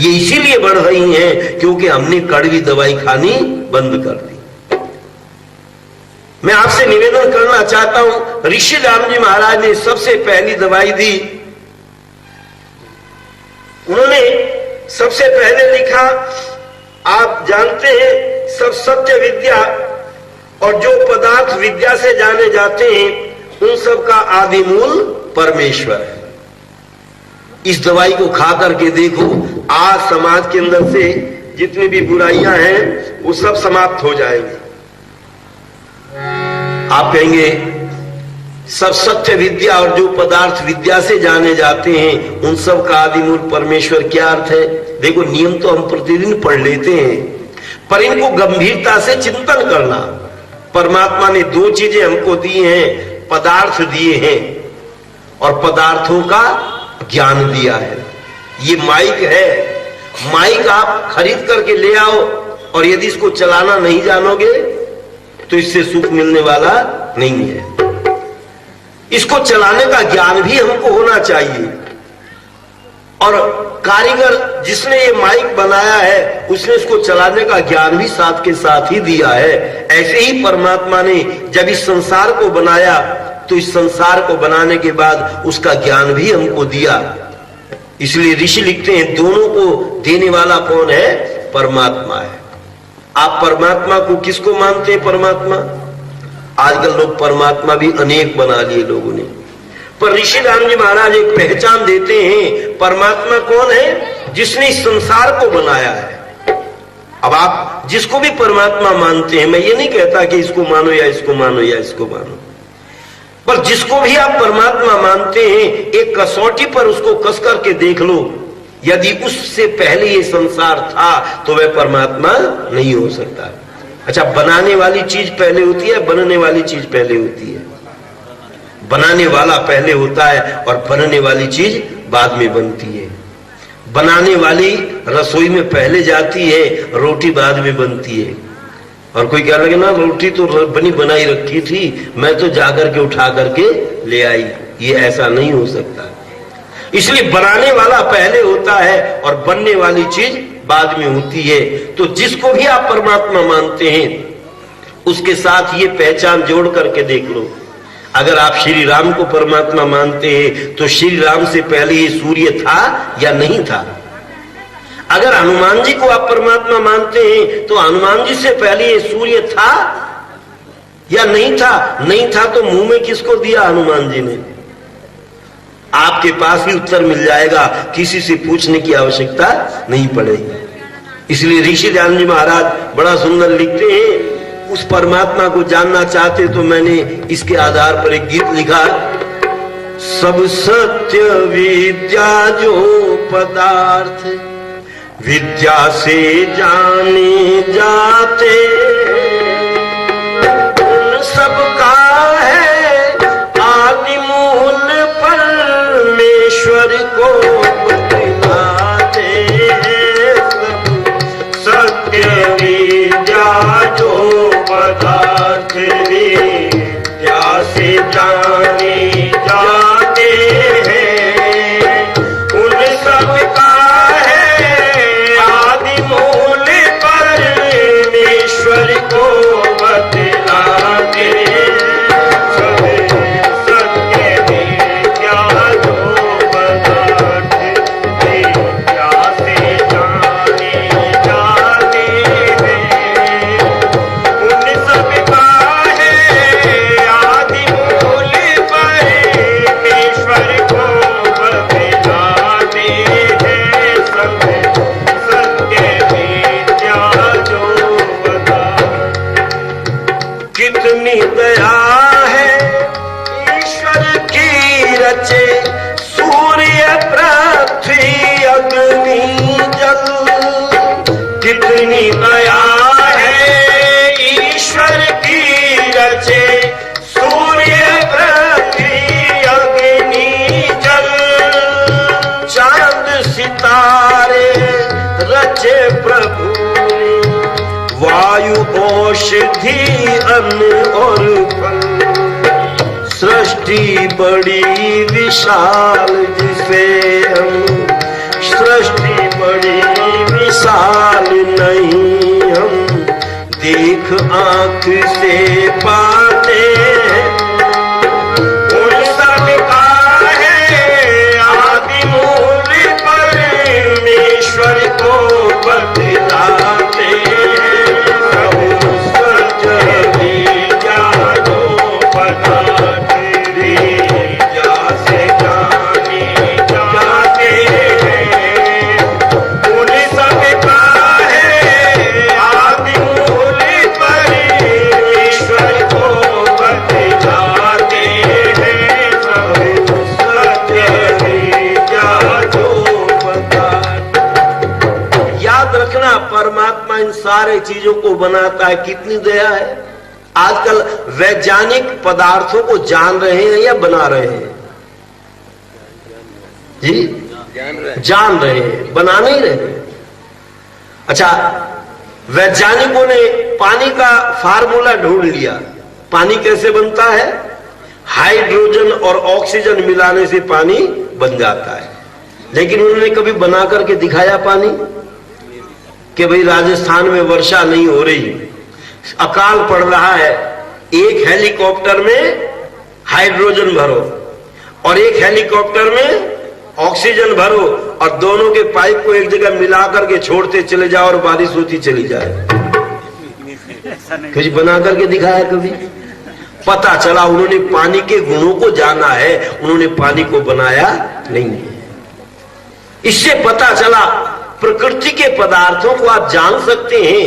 ये इसीलिए बढ़ रही हैं क्योंकि हमने कड़वी दवाई खानी बंद कर दी। मैं आपसे निवेदन करना चाहता हूं, ऋषि राम जी महाराज ने सबसे पहली दवाई दी। उन्होंने सबसे पहले लिखा, आप जानते हैं सब सत्य विद्या और जो पदार्थ विद्या से जाने जाते हैं उन सब का आदि मूल परमेश्वर है। इस दवाई को खा करके देखो, आज समाज के अंदर से जितनी भी बुराइयां हैं वो सब समाप्त हो जाएंगी। आप कहेंगे सब सत्य विद्या और जो पदार्थ विद्या से जाने जाते हैं उन सब का आदि मूल परमेश्वर, क्या अर्थ है? देखो, नियम तो हम प्रतिदिन पढ़ लेते हैं, पर इनको गंभीरता से चिंतन करना। परमात्मा ने दो चीजें हमको दी हैं, पदार्थ दिए हैं और पदार्थों का ज्ञान दिया है। ये माइक है, माइक आप खरीद करके ले आओ और यदि इसको चलाना नहीं जानोगे तो इससे सुख मिलने वाला नहीं है। इसको चलाने का ज्ञान भी हमको होना चाहिए। और कारीगर जिसने ये माइक बनाया है उसने इसको चलाने का ज्ञान भी साथ के साथ ही दिया है। ऐसे ही परमात्मा ने जब इस संसार को बनाया तो इस संसार को बनाने के बाद उसका ज्ञान भी हमको दिया। इसलिए ऋषि लिखते हैं दोनों को देने वाला कौन है? परमात्मा है। आप परमात्मा को किसको मानते हैं? परमात्मा। आजकल लोग परमात्मा भी अनेक बना लिए लोगों ने, पर ऋषि राम जी महाराज एक पहचान देते हैं, परमात्मा कौन है? जिसने इस संसार को बनाया है। अब आप जिसको भी परमात्मा मानते हैं, मैं ये नहीं कहता कि इसको मानो या इसको मानो या इसको मानो, पर जिसको भी आप परमात्मा मानते हैं एक कसौटी पर उसको कस करके देख लो, यदि उससे पहले ये संसार था तो वह परमात्मा नहीं हो सकता। अच्छा, बनाने वाली चीज पहले होती है, बनने वाली चीज पहले होती है? बनाने वाला पहले होता है और बनने वाली चीज बाद में बनती है। बनाने वाली रसोई में पहले जाती है, रोटी बाद में बनती है। और कोई कह लगे ना रोटी तो बनी बनाई रखी थी, मैं तो जाकर के उठा करके ले आई। ये ऐसा नहीं हो सकता। इसलिए बनाने वाला पहले होता है और बनने वाली चीज बाद में होती है। तो जिसको भी आप परमात्मा मानते हैं उसके साथ ये पहचान जोड़ करके देख लो। अगर आप श्री राम को परमात्मा मानते हैं तो श्री राम से पहले ये सूर्य था या नहीं था? अगर हनुमान जी को आप परमात्मा मानते हैं तो हनुमान जी से पहले ये सूर्य था या नहीं था? नहीं था तो मुंह में किसको दिया हनुमान जी ने? आपके पास ही उत्तर मिल जाएगा, किसी से पूछने की आवश्यकता नहीं पड़ेगी। इसलिए ऋषि राम जी महाराज बड़ा सुंदर लिखते हैं, उस परमात्मा को जानना चाहते तो मैंने इसके आधार पर एक गीत लिखा, सब सत्य विद्या जो पदार्थ विद्या से जाने जाते उन सबका है आदि मूल परमेश्वर को बतलाते। सत्य विद्या जो पदार्थ विद्या से जाने जाते हैं उन सबका है आदि मूल परमेश्वर को बतलाते। कितनी दया है ईश्वर की रचे सूर्य पृथ्वी अग्नि जल। कितनी दया है ईश्वर की रचे सूर्य पृथ्वी अग्नि जल। चांद सितारे रचे प्रभु वायु औषधि अन्न और फल। सृष्टि बड़ी विशाल जिसे हम सृष्टि बड़ी देख आंख से पाते उन सब का है आदि मूल परमेश्वर को बतलाते सच विद्यारो बताते जैसे जाने जाते उन सब का है आदि मूल परमेश्वर को बतलाते हैं सब सच विद्यारो बताते। याद रखना, परमात्मा इन सारे चीजों को बनाता है। कितनी दया है। आजकल वैज्ञानिक पदार्थों को जान रहे हैं या बना रहे हैं? जी जान रहे हैं, बना नहीं रहे। अच्छा, वैज्ञानिकों ने पानी का फार्मूला ढूंढ लिया। पानी कैसे बनता है? हाइड्रोजन और ऑक्सीजन मिलाने से पानी बन जाता है। लेकिन उन्होंने कभी बना करके दिखाया पानी कि भाई राजस्थान में वर्षा नहीं हो रही, अकाल पड़ रहा है, एक हेलीकॉप्टर में हाइड्रोजन भरो और एक हेलीकॉप्टर में ऑक्सीजन भरो और दोनों के पाइप को एक जगह मिला करके छोड़ते चले जाओ और बारिश होती चली जाए। कुछ बना करके दिखाया कभी? पता चला उन्होंने पानी के गुणों को जाना है, उन्होंने पानी को बनाया नहीं है। इससे पता चला प्रकृति के पदार्थों को आप जान सकते हैं,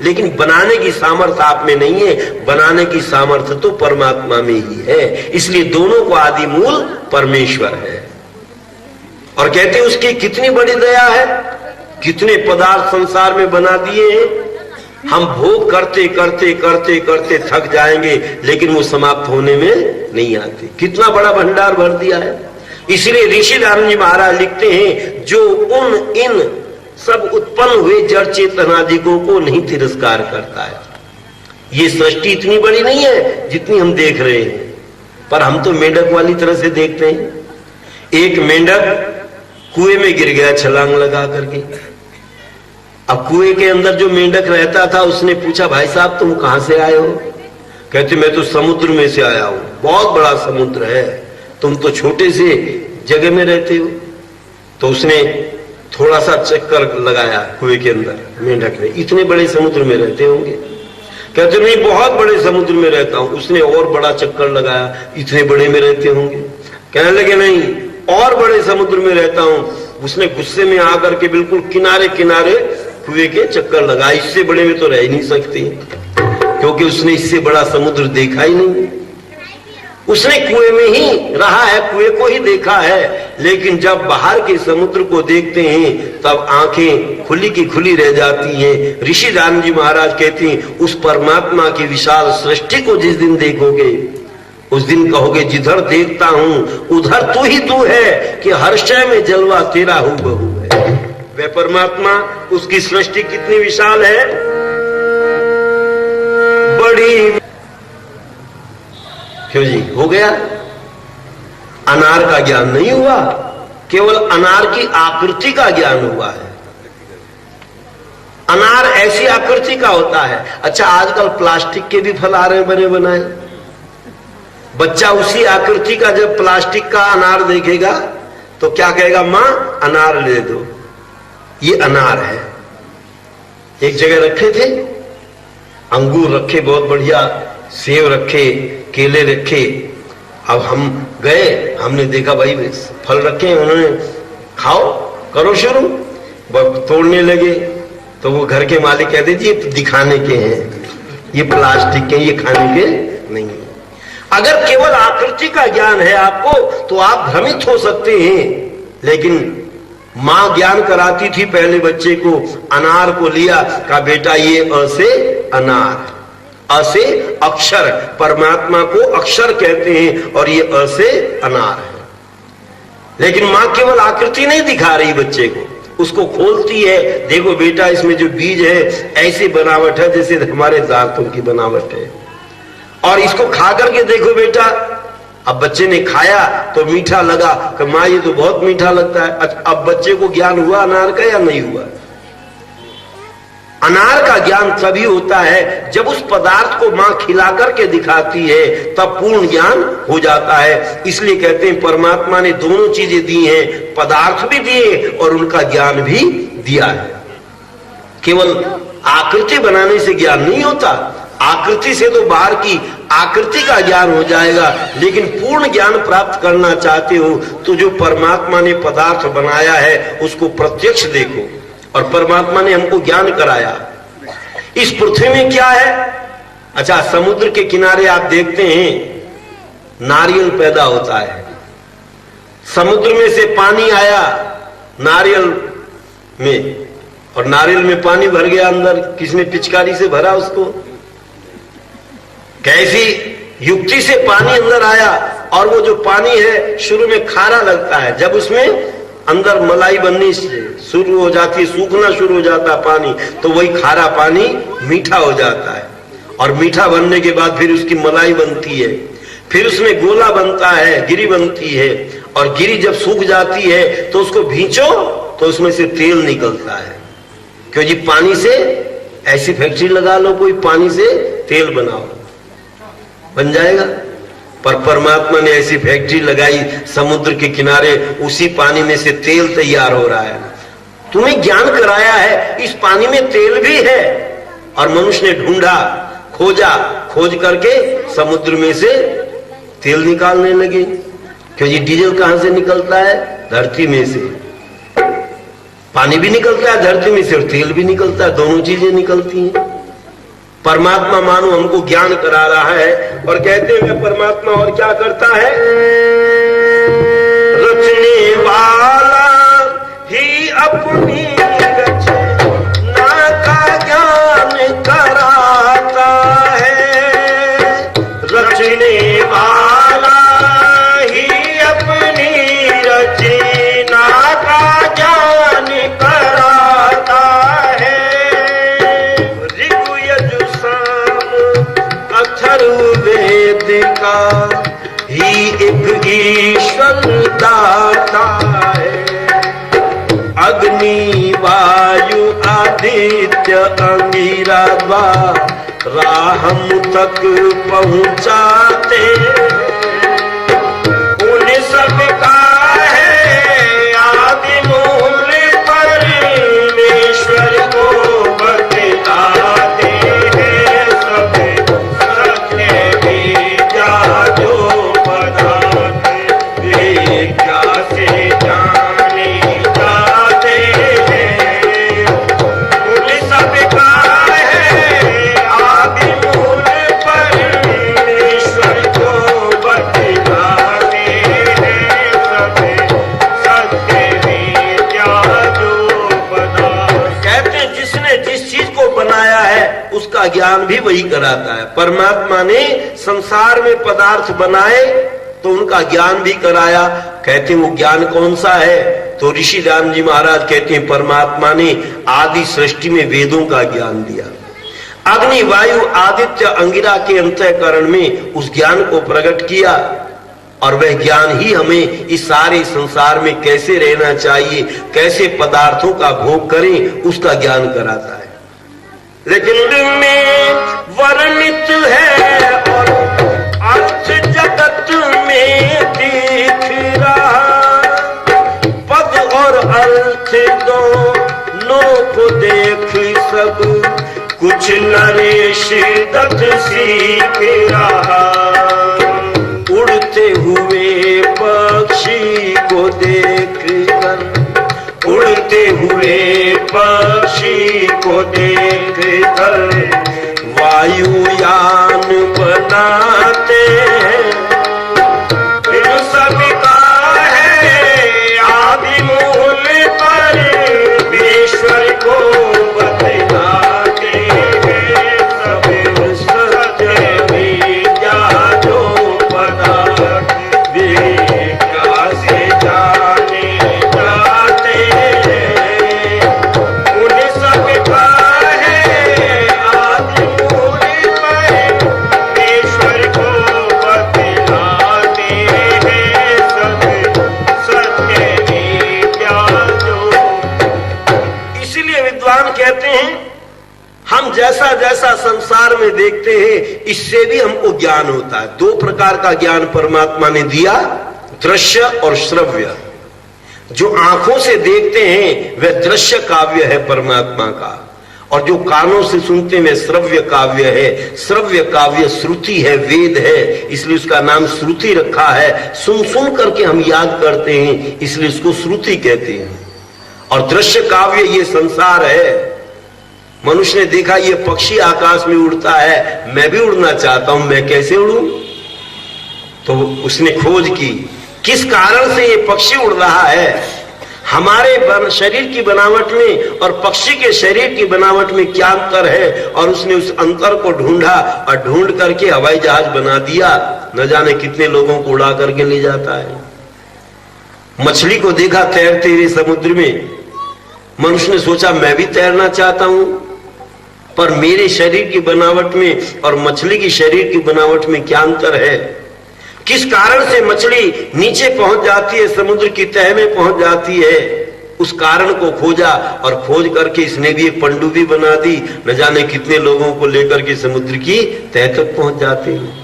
लेकिन बनाने की सामर्थ्य आप में नहीं है। बनाने की सामर्थ्य तो परमात्मा में ही है। इसलिए दोनों को आदि मूल परमेश्वर है। और कहते हैं उसकी कितनी बड़ी दया है, कितने पदार्थ संसार में बना दिए हैं। हम भोग करते करते करते करते थक जाएंगे, लेकिन वो समाप्त होने में नहीं आते। कितना बड़ा भंडार भर दिया है। इसलिए ऋषि नारायण जी महाराज लिखते हैं, जो उन इन सब उत्पन्न हुए जड़ चेतनादिकों को नहीं तिरस्कार करता है। ये सृष्टि इतनी बड़ी नहीं है जितनी हम देख रहे हैं, पर हम तो मेंढक वाली तरह से देखते हैं। एक मेंढक कुएं में गिर गया छलांग लगा करके। अब कुएं के अंदर जो मेंढक रहता था उसने पूछा, भाई साहब तुम कहां से आए हो? कहते मैं तो समुद्र में से आया हूं, बहुत बड़ा समुद्र है, तुम तो छोटे से जगह में रहते हो। तो उसने थोड़ा सा चक्कर लगाया कुएं के अंदर, मेंढक ने, इतने बड़े समुद्र में रहते होंगे? कहते नहीं, बहुत बड़े समुद्र में रहता हूं। उसने और बड़ा चक्कर लगाया, इतने बड़े में रहते होंगे? कहने लगे नहीं, और बड़े समुद्र में रहता हूं। उसने गुस्से में आकर के बिल्कुल किनारे किनारे कुएं के चक्कर लगाए। इससे बड़े में तो रह ही नहीं सकती, क्योंकि उसने इससे बड़ा समुद्र देखा ही नहीं। उसने कुएं में ही रहा है, कुएं को ही देखा है, लेकिन जब बाहर के समुद्र को देखते हैं तब आंखें खुली की खुली रह जाती हैं। ऋषि राम जी महाराज कहते हैं, उस परमात्मा की विशाल सृष्टि को जिस दिन देखोगे उस दिन कहोगे, जिधर देखता हूं उधर तू ही तू है, कि हर शय में जलवा तेरा हूबहू है। वह परमात्मा, उसकी सृष्टि कितनी विशाल है, बड़ी। क्यों जी, हो गया? अनार का ज्ञान नहीं हुआ, केवल अनार की आकृति का ज्ञान हुआ है। अनार ऐसी आकृति का होता है। अच्छा, आजकल प्लास्टिक के भी फल आ रहे हैं बने बनाए। बच्चा उसी आकृति का जब प्लास्टिक का अनार देखेगा तो क्या कहेगा, मां अनार ले दो, ये अनार है। एक जगह रखे थे अंगूर, रखे बहुत बढ़िया, सेब रखे, केले रखे। अब हम गए, हमने देखा भाई फल रखे हैं, उन्होंने खाओ करो शुरू, तोड़ने लगे। तो वो घर के मालिक कहते जी ये दिखाने के हैं, ये प्लास्टिक के, ये खाने के नहीं है। अगर केवल आकृति का ज्ञान है आपको तो आप भ्रमित हो सकते हैं, लेकिन मां ज्ञान कराती थी पहले बच्चे को, अनार को लिया, कहा बेटा ये अ से अनार, अ से अक्षर, परमात्मा को अक्षर कहते हैं और ये अ से अनार है। लेकिन मां केवल आकृति नहीं दिखा रही बच्चे को, उसको खोलती है, देखो बेटा इसमें जो बीज है ऐसी बनावट है जैसे हमारे दांतों की बनावट है, और इसको खा करके देखो बेटा। अब बच्चे ने खाया तो मीठा लगा कि मां ये तो बहुत मीठा लगता है। अब बच्चे को ज्ञान हुआ अनार का या नहीं हुआ? अनार का ज्ञान तभी होता है जब उस पदार्थ को मां खिला करके दिखाती है, तब पूर्ण ज्ञान हो जाता है। इसलिए कहते हैं परमात्मा ने दोनों चीजें दी हैं, पदार्थ भी दिए और उनका ज्ञान भी दिया है। केवल आकृति बनाने से ज्ञान नहीं होता, आकृति से तो बाहर की आकृति का ज्ञान हो जाएगा, लेकिन पूर्ण ज्ञान प्राप्त करना चाहते हो तो जो परमात्मा ने पदार्थ बनाया है उसको प्रत्यक्ष देखो। और परमात्मा ने हमको ज्ञान कराया। इस पृथ्वी में क्या है? अच्छा, समुद्र के किनारे आप देखते हैं नारियल पैदा होता है, समुद्र में से पानी आया नारियल में, और नारियल में पानी भर गया अंदर, किसने पिचकारी से भरा उसको? कैसी युक्ति से पानी अंदर आया, और वो जो पानी है शुरू में खारा लगता है, जब उसमें अंदर मलाई बननी शुरू हो जाती है, सूखना शुरू हो जाता है पानी, तो वही खारा पानी मीठा हो जाता है, और मीठा बनने के बाद फिर उसकी मलाई बनती है, फिर उसमें गोला बनता है, गिरी बनती है, और गिरी जब सूख जाती है तो उसको भींचो तो उसमें से तेल निकलता है। क्यों जी? पानी से ऐसी फैक्ट्री लगा लो, कोई पानी से तेल बनाओ, बन जाएगा। पर परमात्मा ने ऐसी फैक्ट्री लगाई समुद्र के किनारे, उसी पानी में से तेल तैयार हो रहा है। तुम्हें ज्ञान कराया है इस पानी में तेल भी है, और मनुष्य ने ढूंढा, खोजा, खोज करके समुद्र में से तेल निकालने लगे। क्योंकि डीजल कहां से निकलता है? धरती में से। पानी भी निकलता है धरती में से और तेल भी निकलता है, दोनों चीजें निकलती हैं। परमात्मा मानो हमको ज्ञान करा रहा है, और कहते हैं परमात्मा और क्या करता है? रचने वाला ही अपनी रचना का ज्ञान कराता है। रचने वाला ही अपनी रचना का ज्ञान कराता है। अथर्ववेद का ही एक ईश्वर दाता है। अग्नि वायु आदित्य अंगिरा द्वारा हम तक पहुंचाते, उन सब का है आदि मूल परमेश्वर को बतलाते हैं। सब सत्य विद्या जो पदार्थ विद्या से जाने जाते हैं, उन सब का है आदि मूल परमेश्वर को बतलाते हैं। सब सत्य विद्या जो पदार्थ। कहते हैं जिसने जिस चीज को बनाया है उसका ज्ञान भी वही कराता है। परमात्मा ने संसार में पदार्थ बनाए तो उनका ज्ञान भी कराया। कहते हैं वो ज्ञान कौन सा है? तो ऋषि राम जी महाराज कहते हैं परमात्मा ने आदि सृष्टि में वेदों का ज्ञान दिया, अग्नि वायु आदित्य अंगिरा के अंतःकरण में उस ज्ञान को प्रकट किया, और वह ज्ञान ही हमें इस सारे संसार में कैसे रहना चाहिए, कैसे पदार्थों का भोग करें, उसका ज्ञान कराता है। लेकिन में वर्णित है और अर्थ जगत में दिख रहा, पद और अर्थ दोनों को देख सब कुछ नरेश दत्त सीख रहा। उड़ते हुए पक्षी को देख कर, उड़ते हुए पक्षी को देख कर वायुयान बनाते हैं। इन सभी का है आदि मूल परमेश्वर को बतलाते हैं। सब सत्य विद्या जो पदार्थ विद्या से जाने जाते हैं, उन सब का है आदि मूल परमेश्वर को बतलाते हैं। सब सत्य विद्या जो। इसलिए विद्वान कहते हैं हम जैसा जैसा संसार में देखते हैं इससे भी हमको ज्ञान होता है। दो प्रकार का ज्ञान परमात्मा ने दिया, दृश्य और श्रव्य। जो आंखों से देखते हैं वह दृश्य काव्य है परमात्मा का, और जो कानों से सुनते हैं वह श्रव्य काव्य है। श्रव्य काव्य श्रुति है, वेद है, इसलिए उसका नाम श्रुति रखा है। सुन सुन करके हम याद करते हैं, इसलिए इसको श्रुति कहते हैं। और दृश्य काव्य ये संसार है। मनुष्य ने देखा ये पक्षी आकाश में उड़ता है, मैं भी उड़ना चाहता हूं, मैं कैसे उड़ूं? तो उसने खोज की, किस कारण से ये पक्षी उड़ रहा है। हमारे शरीर की बनावट में और पक्षी के शरीर की बनावट में क्या अंतर है, और उसने उस अंतर को ढूंढा और ढूंढ करके हवाई जहाज बना दिया। न जाने कितने लोगों को उड़ा करके ले जाता है। मछली को देखा तैरते हुए समुद्र में, मनुष्य ने सोचा मैं भी तैरना चाहता हूं, पर मेरे शरीर की बनावट में और मछली की शरीर की बनावट में क्या अंतर है। किस कारण से मछली नीचे पहुंच जाती है, समुद्र की तह में पहुंच जाती है, उस कारण को खोजा और खोज करके इसने भी एक पनडुब्बी बना दी। न जाने कितने लोगों को लेकर के समुद्र की तह तक पहुंच जाते हैं।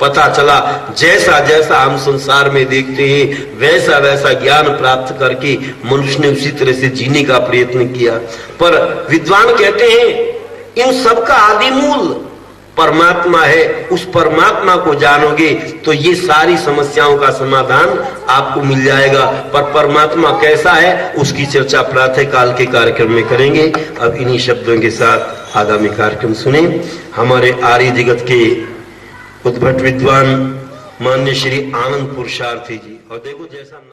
पता चला जैसा जैसा हम संसार में देखते हैं वैसा वैसा ज्ञान प्राप्त करके मनुष्य ने उसी तरह से जीने का प्रयत्न किया। पर विद्वान कहते हैं इन सब का आदि मूल परमात्मा है। उस परमात्मा को जानोगे तो ये सारी समस्याओं का समाधान आपको मिल जाएगा। पर परमात्मा कैसा है उसकी चर्चा प्रातः काल के कार्यक्रम में करेंगे। अब इन्हीं शब्दों के साथ आगामी कार्यक्रम सुने। हमारे आर्य जगत के उद्भट विद्वान मान्य श्री आनंद पुरुषार्थी जी। और देखो जैसा